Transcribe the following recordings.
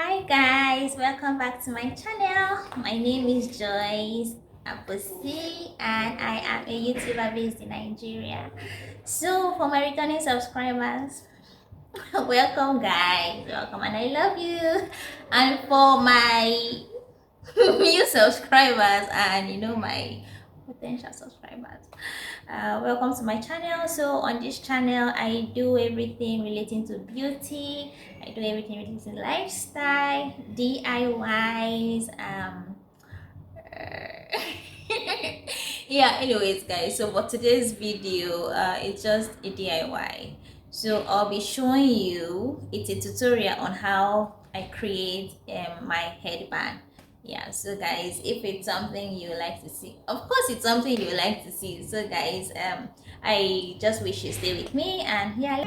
Hi guys, welcome back to my channel. My name is Joyce Aposi and I am a YouTuber based in Nigeria. So for my returning subscribers, welcome guys, welcome and I love you. And for my new subscribers and my potential subscribers, welcome to my channel. So on this channel I do everything relating to beauty, I do everything relating to lifestyle, DIYs, yeah, anyways guys, so for today's video it's just a DIY. So I'll be showing you, it's a tutorial on how I create my headband. Yeah, so guys, if it's something you like to see, of course it's something you like to see. So guys, I just wish you stay with me. And yeah,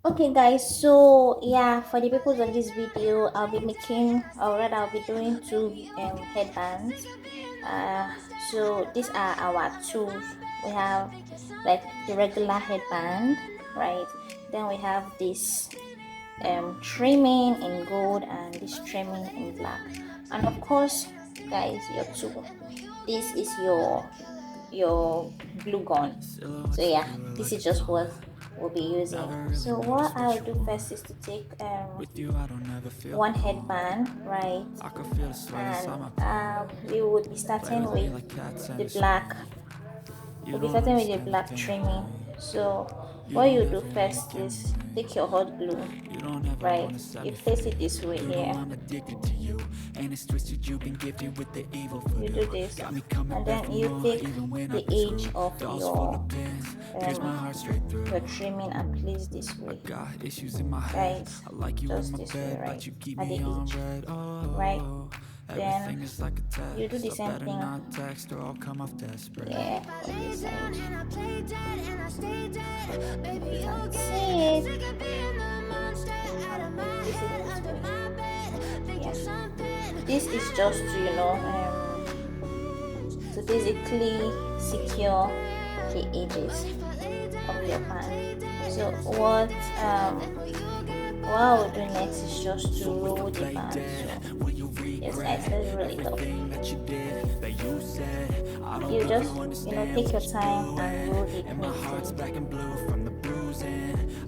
okay guys, so yeah, for the purpose of this video I'll be making, or rather I'll be doing two headbands. So these are our tools. We have like the regular headband, right? Then we have this trimming in gold and this trimming in black, and of course guys, your tool, this is your glue gun. So yeah, this is just what we'll be using. So what I'll do first is to take one headband, right? And we would be starting with the black. We'll be starting with the black trimming. So what you do first is take your hot glue, right? You place it this way here. You do this, and then you take the edge of your trimming and place this way, right? Just this way, right? At the edge, right? Then you do the same thing, yeah, on this side. If you can see it, yes. This is just to to basically secure the edges of your pan. So what I will do next is just to roll the band. So yes guys, let's roll it up. You just take your time and roll it neatly.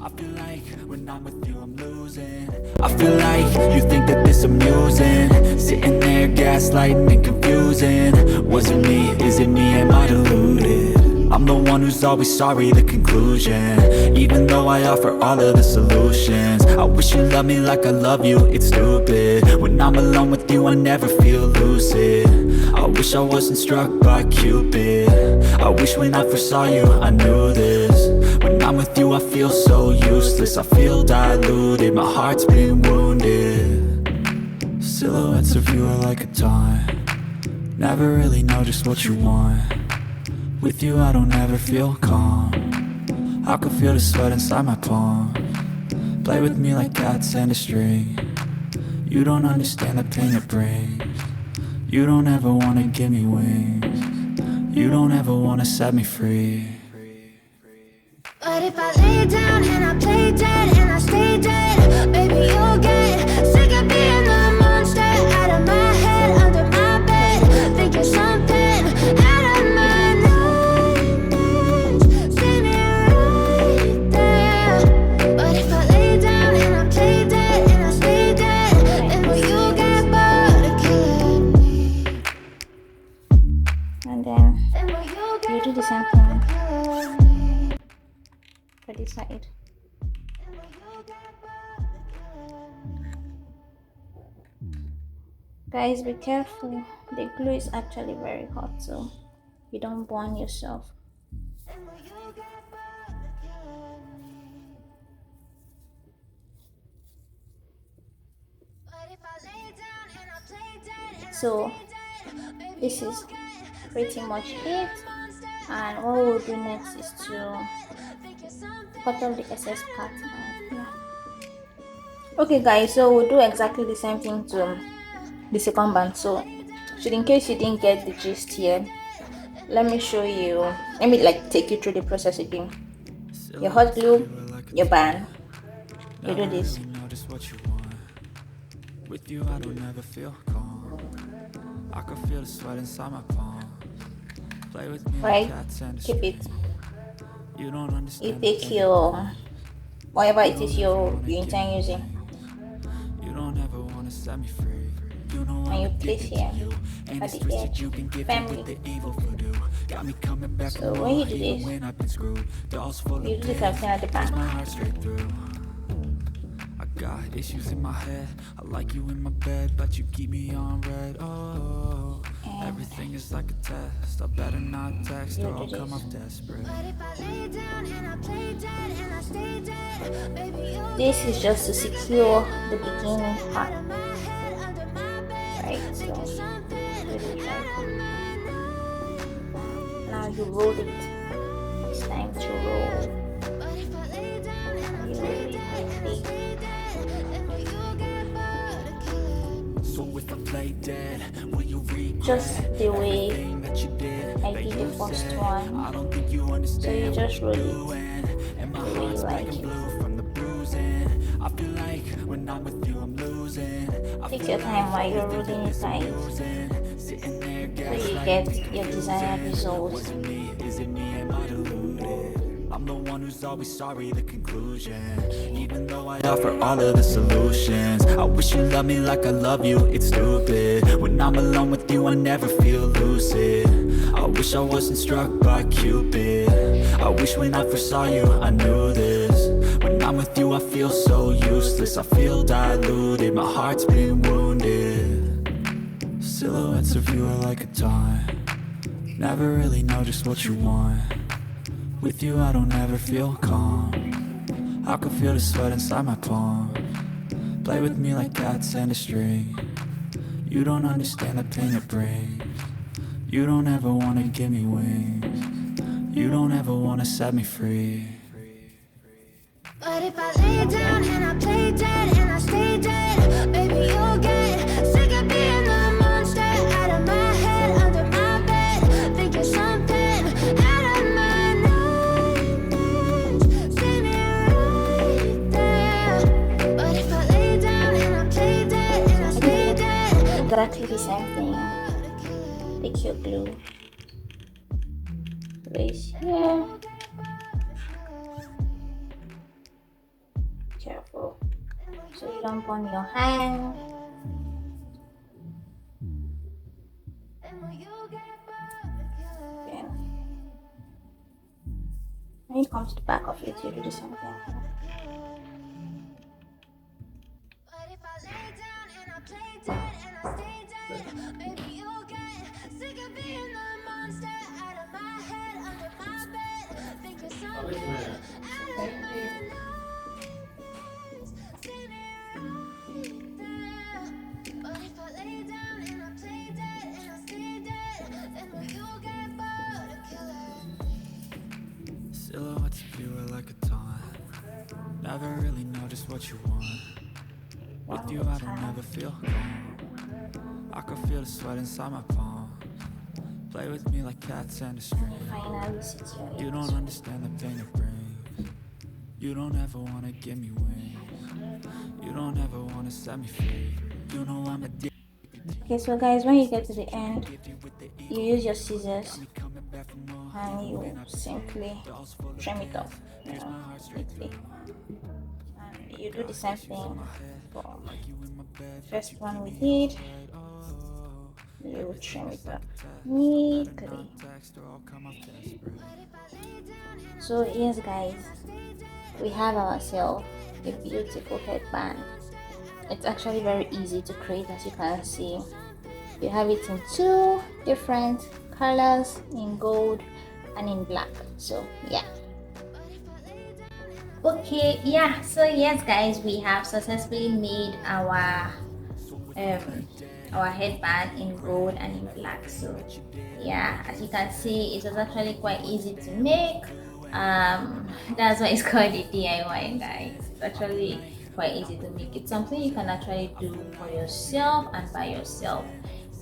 I feel like when I'm with you I'm losing. I feel like you think that this amusing, sitting there gaslighting and confusing. Was it me? Is it me? Am I deluded? I'm the one who's always sorry, the conclusion. Even though I offer all of the solutions, I wish you loved me like I love you, it's stupid. When I'm alone with you I never feel lucid. I wish I wasn't struck by Cupid. I wish when I first saw you I knew this. When I'm with you I feel so useless, I feel diluted, my heart's been wounded. Silhouettes of you are like a taunt, never really know just what you want. With you I don't ever feel calm, I can feel the sweat inside my palm. Play with me like cats and a string, you don't understand the pain it brings. You don't ever wanna give me wings, you don't ever wanna set me free. But if I lay down and I play dead and I stay dead, baby you'll get sick of being the monster out of my head, under my bed, thinking something out of my nightmares. See me right there. But if I lay down and I play dead and I stay dead, then will you get bored of killing me? And then you do the same thing for this side. Guys, be careful, the glue is actually very hot, so you don't burn yourself. So this is pretty much it, and what we'll do next is to cut off the excess part. Yeah. Okay guys, so we'll do exactly the same thing to the second band. So So in case you didn't get the gist here, let me show you, let me like take you through the process again. Your hot glue, your band, you do this. With you, I don't ever feel calm. I can feel the sweat inside my palm. Play with me like Right, cats and a keep it. string. You don't You understand the take pain. your whatever it is you intend using, You don't ever wanna set me free. You know and I'm you place addicted here to you. And at it's the twisted, edge you've been gifted with firmly. the evil voodoo. Got me coming back So for when you more, do even this, when I've been screwed. Dolls full you of do the pins, same thing at the pierce back. my heart straight through. I got issues in my head. I like you in my bed, but you keep me on red. Oh, And everything is like a test. I better not text you or do I'll come this. off desperate. But if I lay down and I play dead and I stay dead, baby, you'll This is just to secure the beginning part, out of my head, under my bed, right? So thinking something do this right. out of my Now you roll it. It's time to roll. But if I lay down and I You roll play it dead and I quickly. stay dead, then will you get bored of killing? So if I play dead, will you regret Just the way everything that you did, I that did the you first said? one. I don't think you So you understand what just you're roll it doing. And my the way you heart's black like and it. blue from the bruising. I feel like when I'm with you, I'm losing. I Take feel your time while you're everything rolling it is tight, amusing. Sitting there, so you gaslighting, get me, your desired confusing. result. Was it me? Is it me? Am I deluded? I'm the one who's always sorry, the conclusion. Even though I offer all of the solutions, I wish you loved me like I love you, it's stupid. When I'm alone with you, I never feel lucid. I wish I wasn't struck by Cupid. I wish when I first saw you, I knew this. When I'm with you, I feel so useless. I feel diluted, my heart's been wounded. Silhouettes of you are like a taunt. Never really know just what you want. With you I don't ever feel calm. I can feel the sweat inside my palm. Play with me like cats and a string. You don't understand the pain it brings. You don't ever wanna give me wings. You don't ever wanna set me free. But if I lay down and I play dead and I stay dead, baby, you'll get sick of being the monster out of my head, under my bed, thinking something out of my nightmares. See me right there. But if I lay down and I play dead and I stay dead, Exactly the same thing. Take your glue, place here. Careful, so you don't burn your hand. Then when it comes to the back of it, you do the same thing. But if I lay down and I play dead and I stay dead, baby, you'll get sick of being the monster out of my head, under my bed, thinking something out of my nightmares. See me right there. But if I lay down and I play dead and I stay dead, then will you get bored of killing? Silhouettes of you are like a taunt. Never really know just what you want. With you I don't ever feel calm. I can feel the sweat inside my palm. Play with me like cats and a string. Finally, sit You your don't hips. understand the pain it brings. You don't ever wanna give me wings. You don't ever wanna set me free. You know I'm addicted. Okay, so guys, when you get to the end, you use your scissors and you simply trim it off, neatly. And you do the same thing for first one we did. You trim it up neatly. So yes, guys, we have ourselves a beautiful headband. It's actually very easy to create, as you can see. You have it in two different colors, in gold and in black. So yeah. Okay, yeah, so yes guys, we have successfully made our headband in gold and in black. So yeah, as you can see, it was actually quite easy to make. That's why it's called a DIY, guys. It's actually quite easy to make. It's something you can actually do for yourself and by yourself.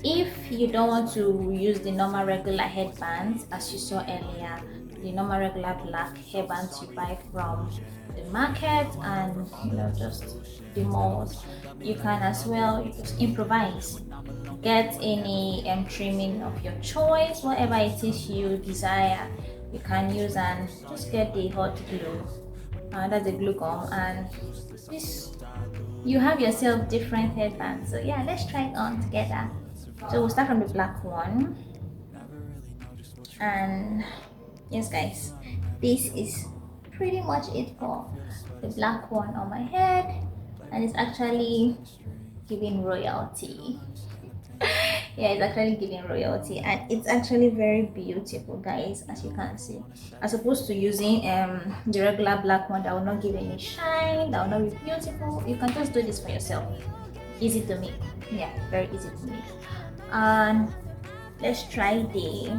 If you don't want to use the normal regular headbands as you saw earlier, the normal regular black headbands you buy from the market and just the malls, you can as well just improvise. Get any trimming of your choice, whatever it is you desire, you can use, and just get the hot glue. That's the glue gum, and this you have yourself different headbands. So yeah, let's try it on together. So we'll start from the black one, and yes guys, this is pretty much it for the black one on my head, and it's actually giving royalty. Yeah, it's actually giving royalty, and it's actually very beautiful guys, as you can see, as opposed to using the regular black one that will not give any shine, that will not be beautiful. You can just do this for yourself. Easy to make. Yeah, very easy to make. And let's try the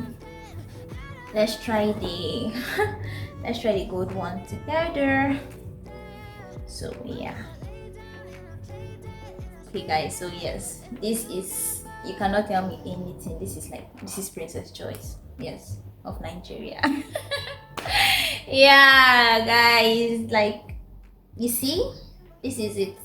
let's try the let's try the gold one together. So yeah, okay guys, so yes, this is, you cannot tell me anything. This is Princess Choice, yes, of Nigeria. Yeah guys, like, you see, this is it.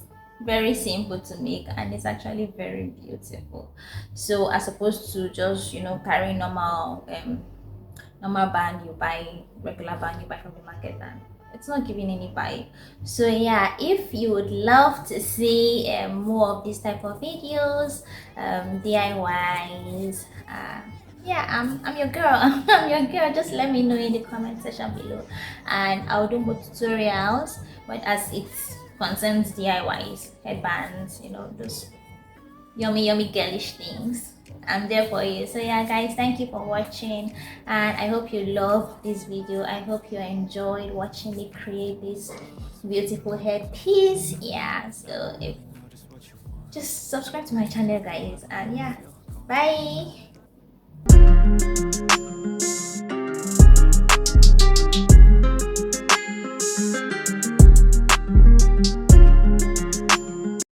Very simple to make, and it's actually very beautiful. So as opposed to just carry normal band you buy, regular band you buy from the market, and it's not giving any vibe. So yeah, if you would love to see more of this type of videos, DIYs, yeah, I'm your girl. I'm your girl. Just let me know in the comment section below, and I'll do more tutorials. But as it concerns DIYs, headbands, those yummy girlish things, I'm there for you. So yeah guys, thank you for watching, and I hope you loved this video. I hope you enjoyed watching me create this beautiful headpiece. Yeah, so just subscribe to my channel guys, and yeah, bye.